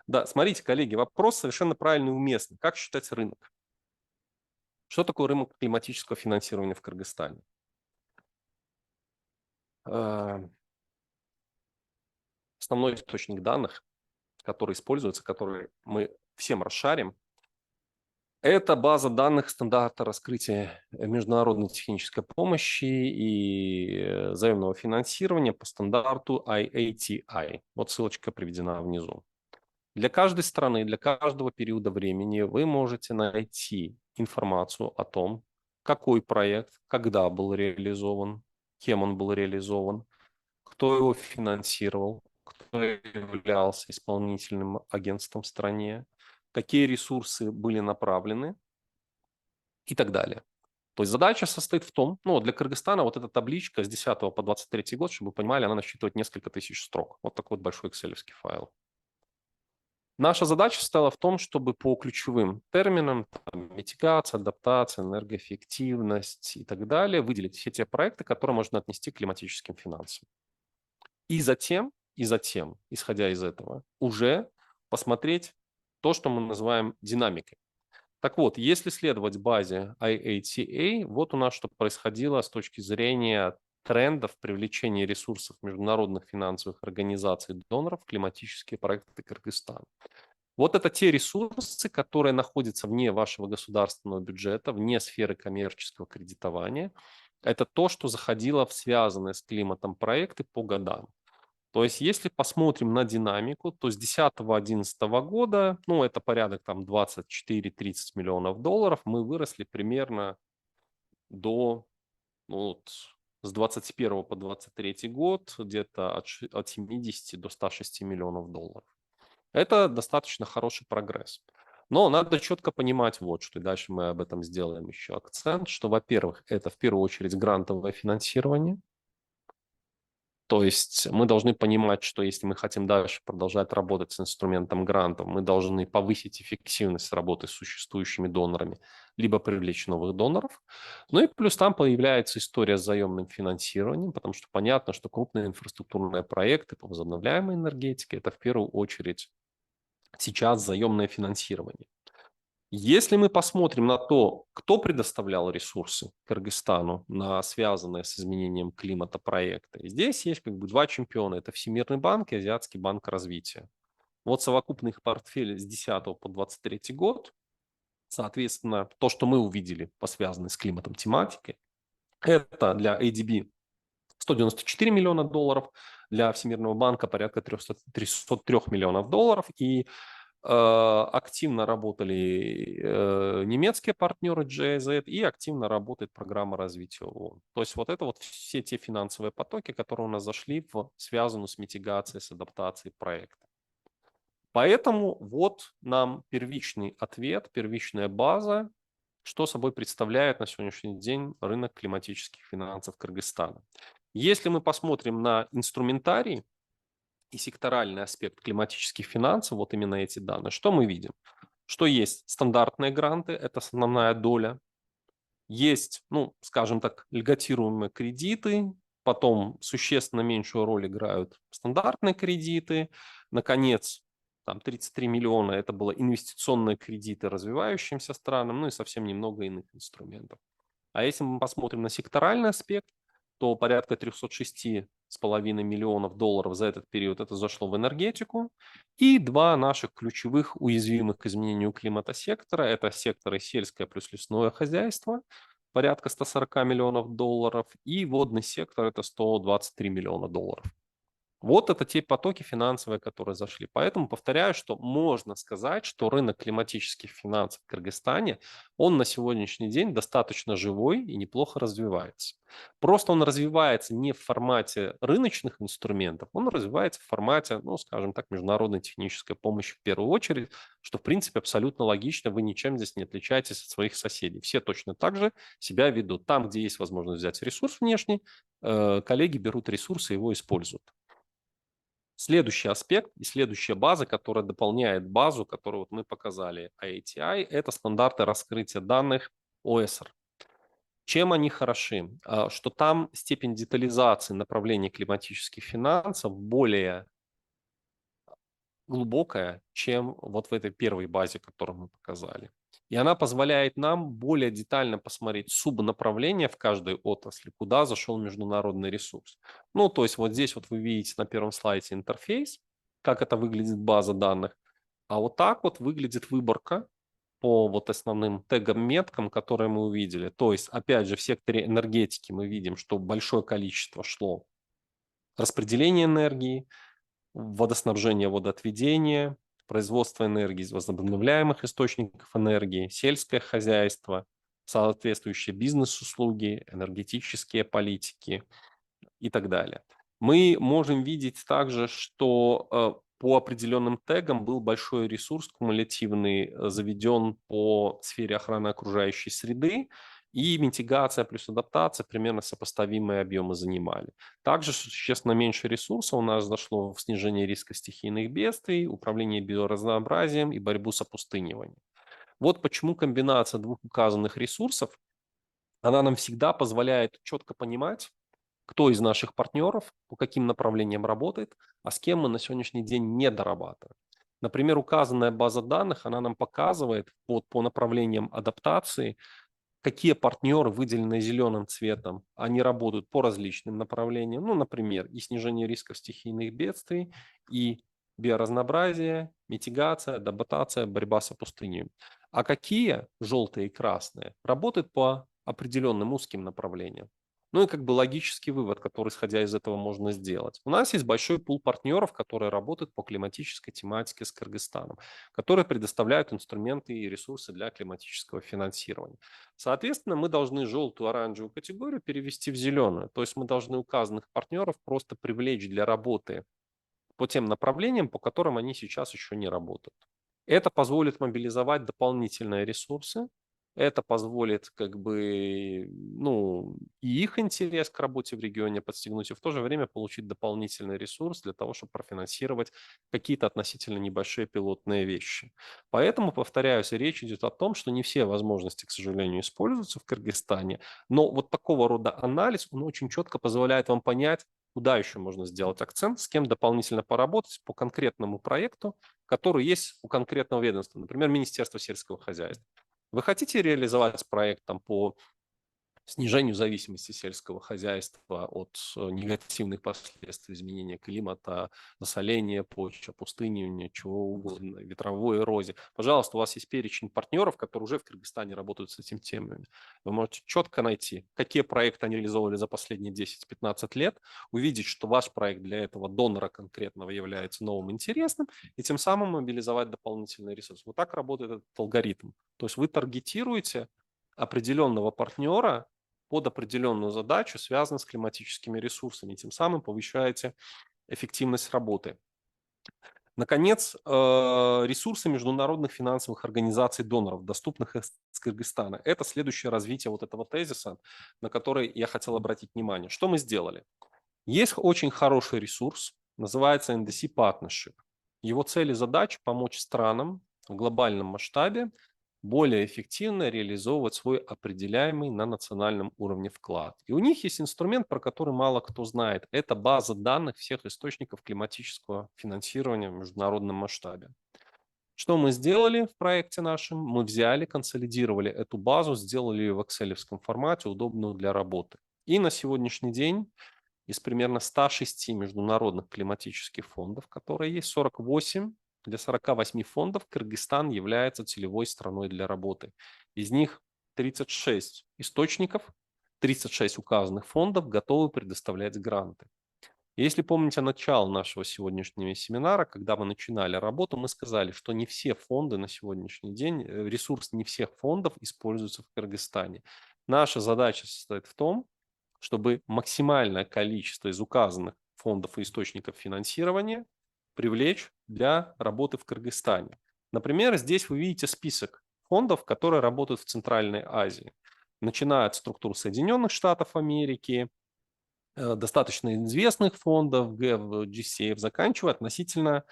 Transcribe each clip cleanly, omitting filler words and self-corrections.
Да, смотрите, коллеги, вопрос совершенно правильный и уместный. Как считать рынок? Что такое рынок климатического финансирования в Кыргызстане? Основной источник данных, который используется, который мы всем расшарим, это база данных стандарта раскрытия международной технической помощи и заемного финансирования по стандарту IATI. Вот ссылочка приведена внизу. Для каждой страны, для каждого периода времени вы можете найти информацию о том, какой проект, когда был реализован, кем он был реализован, кто его финансировал, кто являлся исполнительным агентством в стране, какие ресурсы были направлены и так далее. То есть задача состоит в том, ну, для Кыргызстана вот эта табличка с 10 по 23 год, чтобы вы понимали, она насчитывает несколько тысяч строк. Вот такой вот большой экселевский файл. Наша задача стала в том, чтобы по ключевым терминам, там, митигация, адаптация, энергоэффективность и так далее, выделить все те проекты, которые можно отнести к климатическим финансам. И затем, исходя из этого, уже посмотреть то, что мы называем динамикой. Так вот, если следовать базе IATA, вот у нас что происходило с точки зрения трендов привлечения ресурсов международных финансовых организаций доноров в климатические проекты Кыргызстана. Вот это те ресурсы, которые находятся вне вашего государственного бюджета, вне сферы коммерческого кредитования. Это то, что заходило в связанные с климатом проекты по годам. То есть, если посмотрим на динамику, то с 2010-2011 года, ну, это порядок там 24-30 миллионов долларов, мы выросли примерно до, ну, вот, с 21 по 23 год где-то от 70 до 106 миллионов долларов. Это достаточно хороший прогресс. Но надо четко понимать вот что, и дальше мы об этом сделаем еще акцент, что, во-первых, это в первую очередь грантовое финансирование. То есть мы должны понимать, что если мы хотим дальше продолжать работать с инструментом грантов, мы должны повысить эффективность работы с существующими донорами, либо привлечь новых доноров. Ну и плюс там появляется история с заемным финансированием, потому что понятно, что крупные инфраструктурные проекты по возобновляемой энергетике – это в первую очередь сейчас заемное финансирование. Если мы посмотрим на то, кто предоставлял ресурсы Кыргызстану на связанные с изменением климата проекты, здесь есть как бы два чемпиона. Это Всемирный банк и Азиатский банк развития. Вот совокупный их портфель с 10 по 23 год, соответственно, то, что мы увидели по связанной с климатом тематике, это для ADB 194 миллиона долларов, для Всемирного банка порядка 303 миллионов долларов. И активно работали немецкие партнеры GIZ и активно работает программа развития ООН. То есть вот это вот все те финансовые потоки, которые у нас зашли в связанную с митигацией, с адаптацией проекта. Поэтому вот нам первичный ответ, первичная база, что собой представляет на сегодняшний день рынок климатических финансов Кыргызстана. Если мы посмотрим на инструментарий, и секторальный аспект климатических финансов, вот именно эти данные, что мы видим? Что есть стандартные гранты, это основная доля, есть, ну, скажем так, льготируемые кредиты, потом существенно меньшую роль играют стандартные кредиты, наконец, там 33 миллиона это было инвестиционные кредиты развивающимся странам, ну и совсем немного иных инструментов. А если мы посмотрим на секторальный аспект, то порядка 306,5 миллионов долларов за этот период это зашло в энергетику. И два наших ключевых уязвимых к изменению климата сектора – это секторы сельское плюс лесное хозяйство, порядка 140 миллионов долларов, и водный сектор – это 123 миллиона долларов. Вот это те потоки финансовые, которые зашли. Поэтому повторяю, что можно сказать, что рынок климатических финансов в Кыргызстане, он на сегодняшний день достаточно живой и неплохо развивается. Просто он развивается не в формате рыночных инструментов, он развивается в формате, ну, скажем так, международной технической помощи в первую очередь, что, в принципе, абсолютно логично, вы ничем здесь не отличаетесь от своих соседей. Все точно так же себя ведут. Там, где есть возможность взять ресурс внешний, коллеги берут ресурсы и его используют. Следующий аспект и следующая база, которая дополняет базу, которую вот мы показали, IATI, это стандарты раскрытия данных ОСР. Чем они хороши? Что там степень детализации направления климатических финансов более глубокая, чем вот в этой первой базе, которую мы показали. И она позволяет нам более детально посмотреть субнаправления в каждой отрасли, куда зашел международный ресурс. Ну, то есть вот здесь вот вы видите на первом слайде интерфейс, как это выглядит база данных, а вот так вот выглядит выборка по вот основным тегам, меткам, которые мы увидели. То есть, опять же, в секторе энергетики мы видим, что большое количество шло распределение энергии, водоснабжение, водоотведение, производство энергии из возобновляемых источников энергии, сельское хозяйство, соответствующие бизнес-услуги, энергетические политики и так далее. Мы можем видеть также, что по определенным тегам был большой ресурс кумулятивный заведен по сфере охраны окружающей среды, и митигация плюс адаптация примерно сопоставимые объемы занимали. Также существенно меньше ресурсов у нас зашло в снижение риска стихийных бедствий, управление биоразнообразием и борьбу с опустыниванием. Вот почему комбинация двух указанных ресурсов, она нам всегда позволяет четко понимать, кто из наших партнеров по каким направлениям работает, а с кем мы на сегодняшний день не дорабатываем. Например, указанная база данных, она нам показывает по направлениям адаптации, какие партнеры, выделенные зеленым цветом, они работают по различным направлениям. Ну, например, и снижение рисков стихийных бедствий, и биоразнообразие, митигация, адаптация, борьба с опустыней. А какие, желтые и красные, работают по определенным узким направлениям. Ну и как бы логический вывод, который, исходя из этого, можно сделать. У нас есть большой пул партнеров, которые работают по климатической тематике с Кыргызстаном, которые предоставляют инструменты и ресурсы для климатического финансирования. Соответственно, мы должны желтую, оранжевую категорию перевести в зеленую. То есть мы должны указанных партнеров просто привлечь для работы по тем направлениям, по которым они сейчас еще не работают. Это позволит мобилизовать дополнительные ресурсы, это позволит как бы, ну, и их интерес к работе в регионе подстегнуть, и в то же время получить дополнительный ресурс для того, чтобы профинансировать какие-то относительно небольшие пилотные вещи. Поэтому, повторяюсь, речь идет о том, что не все возможности, к сожалению, используются в Кыргызстане, но вот такого рода анализ, он очень четко позволяет вам понять, куда еще можно сделать акцент, с кем дополнительно поработать по конкретному проекту, который есть у конкретного ведомства, например, Министерство сельского хозяйства. Вы хотите реализовать проект там, по снижению зависимости сельского хозяйства от негативных последствий изменения климата, засоления почв, опустынивания, чего угодно, ветровой эрозии. Пожалуйста, у вас есть перечень партнеров, которые уже в Кыргызстане работают с этими темами. Вы можете четко найти, какие проекты они реализовывали за последние 10-15 лет, увидеть, что ваш проект для этого донора конкретного является новым интересным, и тем самым мобилизовать дополнительные ресурсы. Вот так работает этот алгоритм. То есть вы таргетируете определенного партнера под определенную задачу, связанную с климатическими ресурсами, тем самым повышаете эффективность работы. Наконец, ресурсы международных финансовых организаций доноров, доступных из Кыргызстана. Это следующее развитие вот этого тезиса, на который я хотел обратить внимание. Что мы сделали? Есть очень хороший ресурс, называется NDC Partnership. Его цель и задача – помочь странам в глобальном масштабе более эффективно реализовывать свой определяемый на национальном уровне вклад. И у них есть инструмент, про который мало кто знает. Это база данных всех источников климатического финансирования в международном масштабе. Что мы сделали в проекте нашем? Мы взяли, консолидировали эту базу, сделали ее в экселевском формате, удобную для работы. И на сегодняшний день из примерно 106 международных климатических фондов, которые есть, 48, для 48 фондов Кыргызстан является целевой страной для работы. Из них 36 источников, 36 указанных фондов готовы предоставлять гранты. Если помните начало нашего сегодняшнего семинара, когда мы начинали работу, мы сказали, что не все фонды на сегодняшний день, ресурс не всех фондов используется в Кыргызстане. Наша задача состоит в том, чтобы максимальное количество из указанных фондов и источников финансирования привлечь для работы в Кыргызстане. Например, здесь вы видите список фондов, которые работают в Центральной Азии. Начиная от структур Соединенных Штатов Америки, достаточно известных фондов, ГЭВ, GCF, заканчивая относительно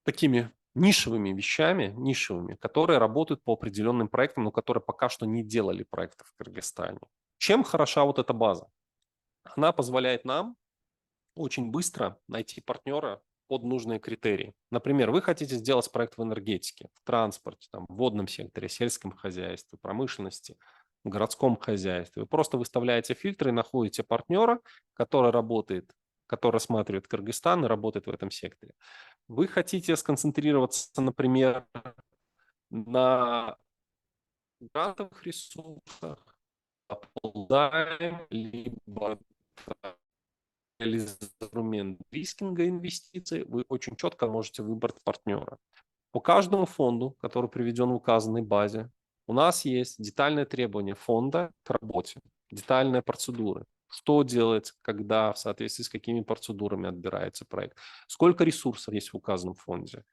такими нишевыми вещами, нишевыми, которые работают по определенным проектам, но которые пока что не делали проектов в Кыргызстане. Чем хороша вот эта база? Она позволяет нам очень быстро найти партнера под нужные критерии. Например, вы хотите сделать проект в энергетике, в транспорте, там, в водном секторе, сельском хозяйстве, промышленности, в городском хозяйстве. Вы просто выставляете фильтры и находите партнера, который работает, который рассматривает Кыргызстан и работает в этом секторе. Вы хотите сконцентрироваться, например, на грантовых ресурсах, обладаем, либо инструмент рискинга инвестиций, вы очень четко можете выбрать партнера. По каждому фонду, который приведен в указанной базе, у нас есть детальные требования фонда к работе, детальные процедуры. Что делать, когда, в соответствии с какими процедурами отбирается проект, сколько ресурсов есть в указанном фонде,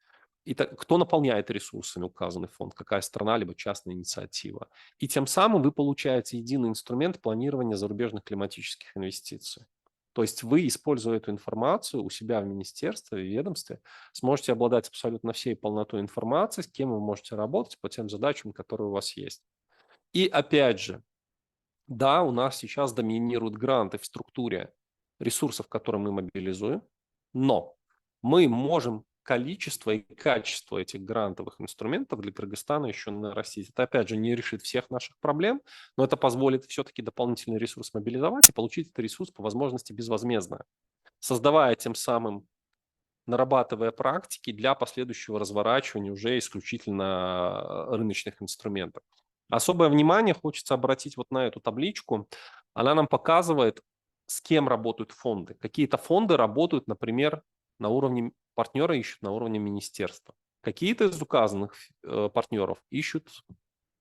и кто наполняет ресурсами указанный фонд, какая страна, либо частная инициатива. И тем самым вы получаете единый инструмент планирования зарубежных климатических инвестиций. То есть вы, используя эту информацию у себя в министерстве, в ведомстве, сможете обладать абсолютно всей полнотой информации, с кем вы можете работать по тем задачам, которые у вас есть. И опять же, да, у нас сейчас доминируют гранты в структуре ресурсов, которые мы мобилизуем, но мы можем количество и качество этих грантовых инструментов для Кыргызстана еще нарастить. Это, опять же, не решит всех наших проблем, но это позволит все-таки дополнительный ресурс мобилизовать и получить этот ресурс по возможности безвозмездно, создавая тем самым, нарабатывая практики для последующего разворачивания уже исключительно рыночных инструментов. Особое внимание хочется обратить вот на эту табличку. Она нам показывает, с кем работают фонды. Какие-то фонды работают, например, на уровне партнера, ищут на уровне министерства. Какие-то из указанных партнеров ищут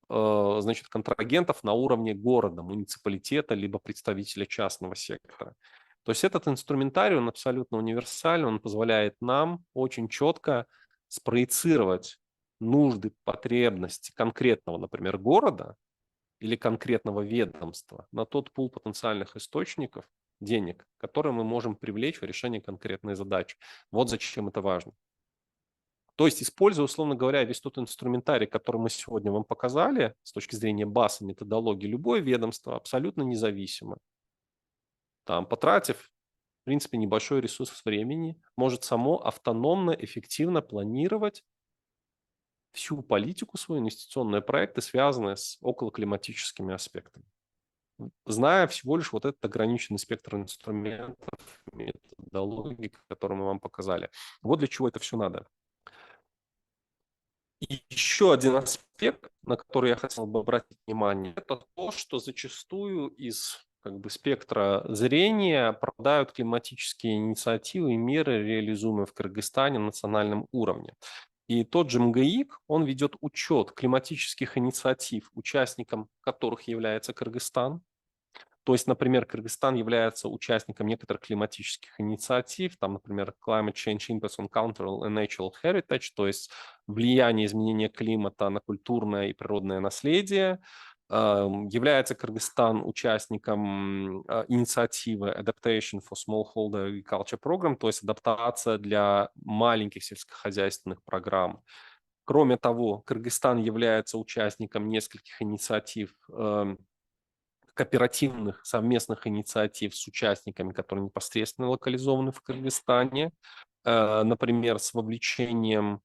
значит, контрагентов на уровне города, муниципалитета, либо представителя частного сектора. То есть этот инструментарий, он абсолютно универсальный, он позволяет нам очень четко спроецировать нужды, потребности конкретного, например, города или конкретного ведомства на тот пул потенциальных источников денег, которые мы можем привлечь в решении конкретной задачи. Вот зачем это важно. То есть, используя, условно говоря, весь тот инструментарий, который мы сегодня вам показали, с точки зрения баз и методологии, любое ведомство абсолютно независимо, там, потратив, в принципе, небольшой ресурс времени, может само автономно, эффективно планировать всю политику свою, инвестиционные проекты, связанные с околоклиматическими аспектами, зная всего лишь вот этот ограниченный спектр инструментов, методологий, которые мы вам показали. Вот для чего это все надо. И еще один аспект, на который я хотел бы обратить внимание, это то, что зачастую из спектра зрения пропадают климатические инициативы и меры, реализуемые в Кыргызстане на национальном уровне. И тот же МГИК, он ведет учет климатических инициатив, участником которых является Кыргызстан. То есть, например, Кыргызстан является участником некоторых климатических инициатив, там, например, Climate Change Impacts on Cultural and Natural Heritage, то есть влияние изменения климата на культурное и природное наследие. Является Кыргызстан участником инициативы Adaptation for Smallholder Agriculture Program, то есть адаптация для маленьких сельскохозяйственных программ. Кроме того, Кыргызстан является участником нескольких инициатив кооперативных совместных инициатив с участниками, которые непосредственно локализованы в Кыргызстане, например, с вовлечением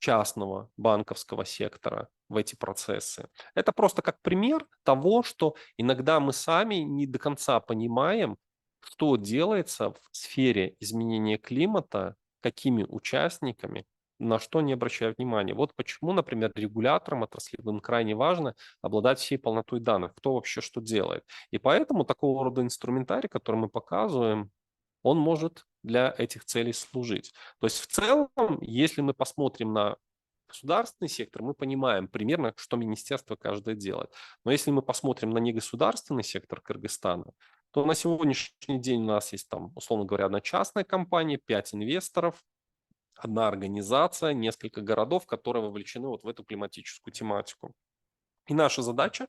частного банковского сектора в эти процессы. Это просто как пример того, что иногда мы сами не до конца понимаем, что делается в сфере изменения климата, какими участниками, на что не обращая внимания. Вот почему, например, регуляторам отраслевым крайне важно обладать всей полнотой данных, кто вообще что делает. И поэтому такого рода инструментарий, который мы показываем, он может для этих целей служить. То есть в целом, если мы посмотрим на государственный сектор, мы понимаем примерно, что министерство каждое делает. Но если мы посмотрим на негосударственный сектор Кыргызстана, то на сегодняшний день у нас есть там, условно говоря, одна частная компания, 5 инвесторов, одна организация, несколько городов, которые вовлечены вот в эту климатическую тематику. И наша задача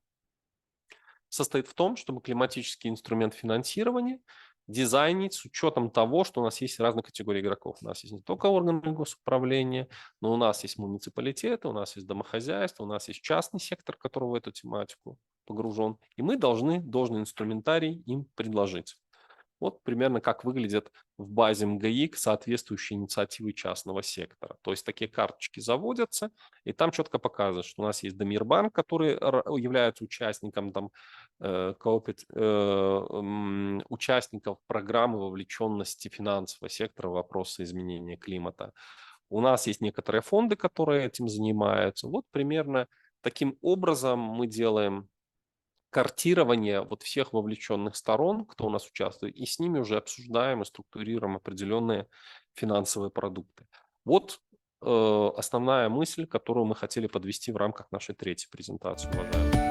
состоит в том, чтобы климатический инструмент финансирования дизайнить с учетом того, что у нас есть разные категории игроков. У нас есть не только органы госуправления, но у нас есть муниципалитеты, у нас есть домохозяйство, у нас есть частный сектор, который в эту тематику погружен. И мы должны должный инструментарий им предложить. Вот примерно как выглядят в базе МГИК соответствующие инициативы частного сектора. То есть такие карточки заводятся, и там четко показано, что у нас есть Дамирбанк, который является участником там, участников программы вовлеченности финансового сектора в вопросы изменения климата. У нас есть некоторые фонды, которые этим занимаются. Вот примерно таким образом мы делаем картирование вот всех вовлеченных сторон, кто у нас участвует, и с ними уже обсуждаем и структурируем определенные финансовые продукты. Вот основная мысль, которую мы хотели подвести в рамках нашей третьей презентации, уважаемые.